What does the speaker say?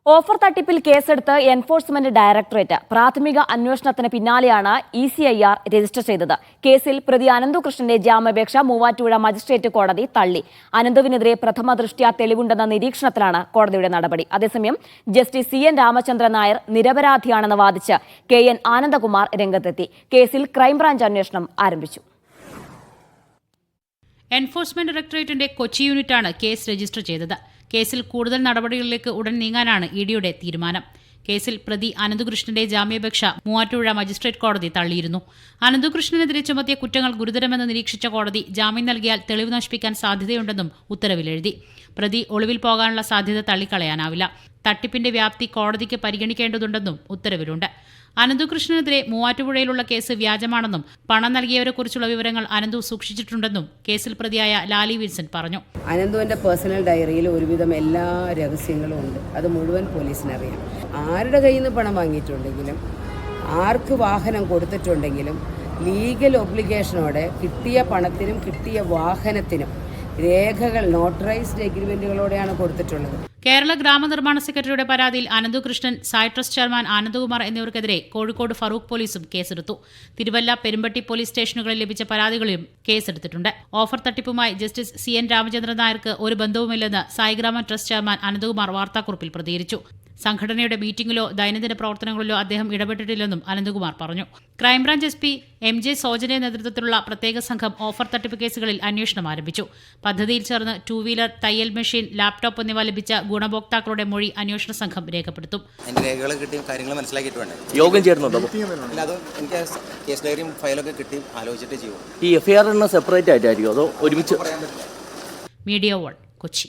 Offer തട്ടിപ്പിൽ കേസെടുത്ത് enforcement directorate പ്രാഥമിക അന്വേഷണത്തിന് പിന്നാലെയാണ് ECIR രജിസ്റ്റർ ചെയ്തത്. കേസിൽ പ്രതി അനന്തുകൃഷ്ണന്റെ ജാമ്യാപേക്ഷ മൂവാറ്റുപുഴ മജിസ്ട്രേറ്റ് കോടതി തള്ളി. അനന്തുവിനെതിരെ പ്രഥമ ദൃഷ്ട്യാ തെളിവുണ്ടെന്ന നിരീക്ഷണത്തിലാണ് കോടതിയുടെ നടപടി. അതേസമയം ജസ്റ്റിസ് CN രാമചന്ദ്രൻ നായർ നിരപരാധിയാണെന്ന് വാദിച്ച് KN ആനന്ദകുമാർ രംഗത്തെത്തി. കേസിൽ ക്രൈംബ്രാഞ്ച് അന്വേഷണം ആരംഭിച്ചു. എൻഫോഴ്സ്മെന്റ് ഡയറക്ടറേറ്റിന്റെ കൊച്ചി യൂണിറ്റാണ് കേസ് രജിസ്റ്റർ ചെയ്തത്. കേസിൽ കൂടുതൽ നടപടികളിലേക്ക് ഉടൻ നീങ്ങാനാണ് EDയുടെ തീരുമാനം. കേസിൽ പ്രതി അനന്തുകൃഷ്ണന്റെ ജാമ്യാപേക്ഷ മൂവാറ്റുപുഴ മജിസ്ട്രേറ്റ് കോടതി തള്ളിയിരുന്നു. അനന്തുകൃഷ്ണനെതിരെ ചുമത്തിയ കുറ്റങ്ങൾ ഗുരുതരമെന്ന് നിരീക്ഷിച്ച കോടതി ജാമ്യം നൽകിയാൽ തെളിവ് നശിപ്പിക്കാൻ സാധ്യതയുണ്ടെന്നും ഉത്തരവിലെഴുതി. പ്രതി ഒളിവിൽ പോകാനുള്ള സാധ്യത തള്ളിക്കളയാനാവില്ല. തട്ടിപ്പിന്റെ വ്യാപ്തി കോടതിക്ക് പരിഗണിക്കേണ്ടതുണ്ടെന്നും ഉത്തരവിലുണ്ട്. അനന്തുകൃഷ്ണനെതിരെ മൂവാറ്റുപുഴയിലുള്ള കേസ് വ്യാജമാണെന്നും പണം നൽകിയവരെക്കുറിച്ചുള്ള വിവരങ്ങൾ അനന്തു സൂക്ഷിച്ചിട്ടുണ്ടെന്നും കേസിൽ പ്രതിയായ ലാലി വിൻസെന്റ് പറഞ്ഞു. അനന്തുവിന്റെ പേഴ്സണൽ ഡയറിയിൽ ഒരുവിധം എല്ലാ രഹസ്യങ്ങളും ഉണ്ട്. അത് മുഴുവൻ പോലീസിനറിയാം. ആരുടെ കയ്യിൽ നിന്ന് പണം വാങ്ങിയിട്ടുണ്ടെങ്കിലും ആർക്ക് വാഹനം കൊടുത്തിട്ടുണ്ടെങ്കിലും ലീഗൽ ഒബ്ലിഗേഷനോടെ കിട്ടിയ പണത്തിനും കിട്ടിയ വാഹനത്തിനും രേഖകൾ നോട്ടറൈസ്ഡ് എഗ്രിമെന്റുകളോടെയാണ് കൊടുത്തിട്ടുള്ളത്. കേരള ഗ്രാമനിർമ്മാണ സെക്രട്ടറിയുടെ പരാതിയിൽ അനന്തുകൃഷ്ണൻ, സായ് ട്രസ്റ്റ് ചെയർമാൻ ആനന്ദകുമാർ എന്നിവർക്കെതിരെ കോഴിക്കോട് ഫറൂഖ് പോലീസും കേസെടുത്തു. തിരുവല്ല, പെരുമ്പട്ടി പോലീസ് സ്റ്റേഷനുകളിൽ ലഭിച്ച പരാതികളിലും കേസെടുത്തിട്ടുണ്ട്. ഓഫർ തട്ടിപ്പുമായി ജസ്റ്റിസ് CN രാമചന്ദ്രൻ നായർക്ക് ഒരു ബന്ധവുമില്ലെന്ന് സായിഗ്രാമ ട്രസ്റ്റ് ചെയർമാൻ ആനന്ദകുമാർ വാർത്താക്കുറിപ്പിൽ പ്രതികരിച്ചു. സംഘടനയുടെ മീറ്റിംഗിലോ ദൈനംദിന പ്രവർത്തനങ്ങളിലോ അദ്ദേഹം ഇടപെട്ടിട്ടില്ലെന്നും അനന്ദകുമാർ പറഞ്ഞു. ക്രൈംബ്രാഞ്ച് SP MJ സോജന്റെ നേതൃത്വത്തിലുള്ള പ്രത്യേക സംഘം ഓഫർ തട്ടിപ്പ് കേസുകളിൽ അന്വേഷണം ആരംഭിച്ചു. പദ്ധതിയിൽ ചേർന്ന് 2 വീലർ, തയ്യൽ മെഷീൻ, ലാപ്ടോപ്പ് എന്നിവ ലഭിച്ച ഗുണഭോക്താക്കളുടെ മൊഴി അന്വേഷണ സംഘം രേഖപ്പെടുത്തും. രേഖകൾ കിട്ടിയും കാര്യങ്ങൾ മനസ്സിലാക്കിയിട്ടുണ്ട്. യോഗം ചേർന്നുണ്ടോ? അത് എനിക്ക് കേസ് ഡയറിയും ഫയലൊക്കെ കിട്ടി ആലോചിച്ചിട്ട് ചെയ്യും. ഈ FIR സെപ്പറേറ്റ് ആയിട്ടായിരിക്കും അതോ ഒരുമിച്ച്? മീഡിയ 1 കൊച്ചി.